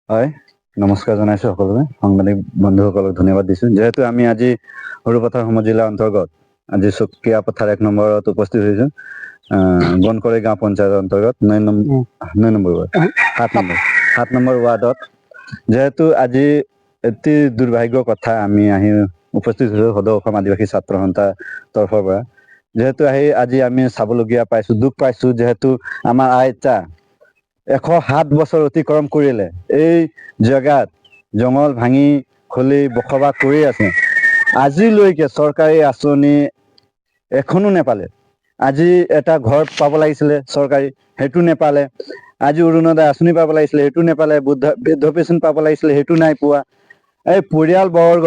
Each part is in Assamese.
হয়, নমস্কাৰ জনাইছো সকলোকে। সাংবাদিক বন্ধুসকলক ধন্যবাদ দিছো। যেহেতু আমি আজি সৰুপথাৰ সমজিলা অন্তৰ্গত আজি চকিয়া পথাৰ 1 নম্বৰত উপস্থিত হৈছো। গণকৰে গাঁও পঞ্চায়তৰ অন্তৰ্গত 9 নম্বৰ ৱাৰ্ড 7 নম্বৰ ৱাৰ্ডত যেহেতু আজি এটি দুৰ্ভাগ্যৰ কথা আমি আহি উপস্থিত হৈছো সদৌ অসম আদিবাসী ছাত্ৰ সন্থাৰ তৰফৰ পৰা। যেহেতু আজি আমি চাবলগীয়া পাইছো, দুখ পাইছো, যেহেতু আমাৰ আইতা 107 বছৰ অতিক্ৰম কৰিলে এই জেগাত জংঘল ভাঙি খলি বসবাস কৰি আছে। আজিলৈকে চৰকাৰী আঁচনি এখনো নেপালে। আজি এটা ঘৰ পাব লাগিছিলে চৰকাৰী, সেইটো নেপালে। আজি অৰুণোদয় আঁচনি পাব লাগিছিলে, সেইটো নেপালে। বৃদ্ধ পেঞ্চন পাব লাগিছিলে, সেইটো নাই পোৱা। এই পৰিয়ালবৰ্গ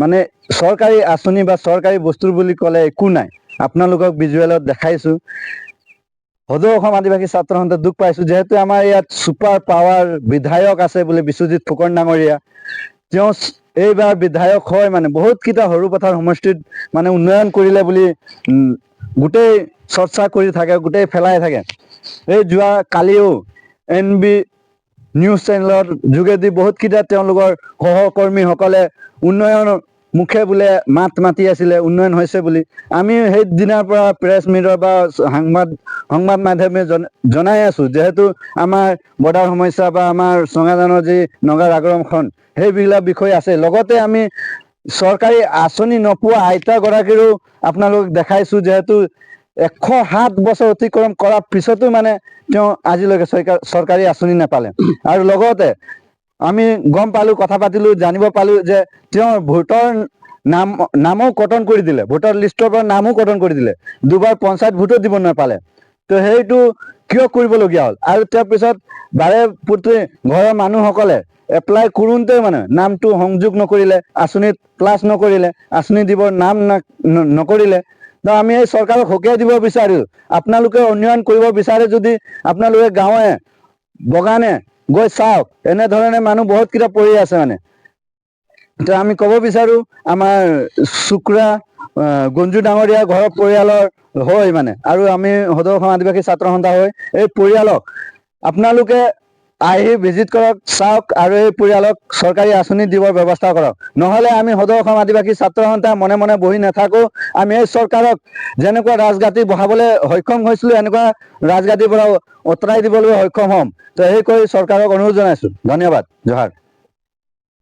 মানে চৰকাৰী আঁচনি বা চৰকাৰী বস্তু বুলি ক'লে একো নাই। আপোনালোকক ভিজুৱেলত দেখাইছো। সদৌ অসম আদিবাসী ছাত্ৰ সন্থাই দুখ পাইছো, যেহেতু আমাৰ ইয়াত ছুপাৰ পাৱাৰ বিধায়ক আছে বুলি বিশ্বজিৎ ফুকন ডাঙৰীয়া। তেওঁ এইবাৰ বিধায়ক হয় মানে বহুত কেইটা সৰুপথাৰ সমষ্টিত মানে উন্নয়ন কৰিলে বুলি গোটেই চৰ্চা কৰি থাকে, গোটেই ফেলাই থাকে। এই যোৱা কালিও NB নিউজ চেনেলৰ যোগেদি বহুত কেইটা তেওঁলোকৰ সহকৰ্মীসকলে উন্নয়নৰ মুখে বোলে মাত মাতি আছিলে উন্নয়ন হৈছে বুলি। আমি সেই দিনাৰ পৰা প্ৰেছ মিটৰ বা সংবাদ মাধ্যমে জনাই আছো, যিহেতু আমাৰ বৰ্ডাৰ সমস্যা বা আমাৰ চঙাজানৰ যি নগা জাগৰণখন সেইবিলাক বিষয় আছে। লগতে আমি চৰকাৰী আঁচনি নোপোৱা আইতা গৰাকীৰো আপোনালোকক দেখাইছো, যিহেতু 107 বছৰ অতিক্ৰম কৰাৰ পিছতো মানে তেওঁ আজিলৈকে চৰকাৰী আঁচনি নাপালে। আৰু লগতে আমি গম পালো, কথা পাতিলো, জানিব পালো যে তেওঁৰ ভোটৰ নামো কৰ্তন কৰি দিলে, ভোটাৰ লিষ্টৰ পৰা নামো কৰ্তন কৰি দিলে। দুবাৰ পঞ্চায়ত ভোটো দিব নাপালে। তো সেইটো কিয় কৰিবলগীয়া হ'ল? আৰু তাৰপিছত বাৰে প্ৰতি ঘৰৰ মানুহসকলে এপ্লাই কৰোঁতে মানে নামটো সংযোগ নকৰিলে, আঁচনিত প্লাছ নকৰিলে, আঁচনি দিবৰ নাম নকৰিলে। তো আমি এই চৰকাৰক সকীয়াই দিব বিচাৰো, আপোনালোকে উন্নয়ন কৰিব বিচাৰে যদি আপোনালোকে গাঁৱে বগানে গৈ চাওক, এনেধৰণে মানুহ বহুত কেইটা পৰি আছে মানে। তো আমি ক'ব বিচাৰো, আমাৰ চুক্ৰা গঞ্জু ডাঙৰীয়া ঘৰৰ পৰিয়ালৰ হৈ মানে, আৰু আমি সদৌ অসম আদিবাসী ছাত্ৰ সন্থা হৈ এই পৰিয়ালক আপোনালোকে আহি ভিজিট কৰক, চাওক, আৰু এই পৰিয়ালক চৰকাৰী আঁচনি দিবৰ ব্যৱস্থা কৰক। নহ'লে আমি সদৌ অসম আদিবাসী ছাত্ৰ সন্থা মনে মনে বহি নাথাকো। আমি এই চৰকাৰক যেনেকুৱা ৰাজগাতি বহাবলৈ সক্ষম হৈছিলো, এনেকুৱা ৰাজগাতিৰ পৰা আঁতৰাই দিবলৈ সক্ষম হ'ম। তো সেই কৰি চৰকাৰক অনুৰোধ জনাইছো। ধন্যবাদ। জোহাৰ।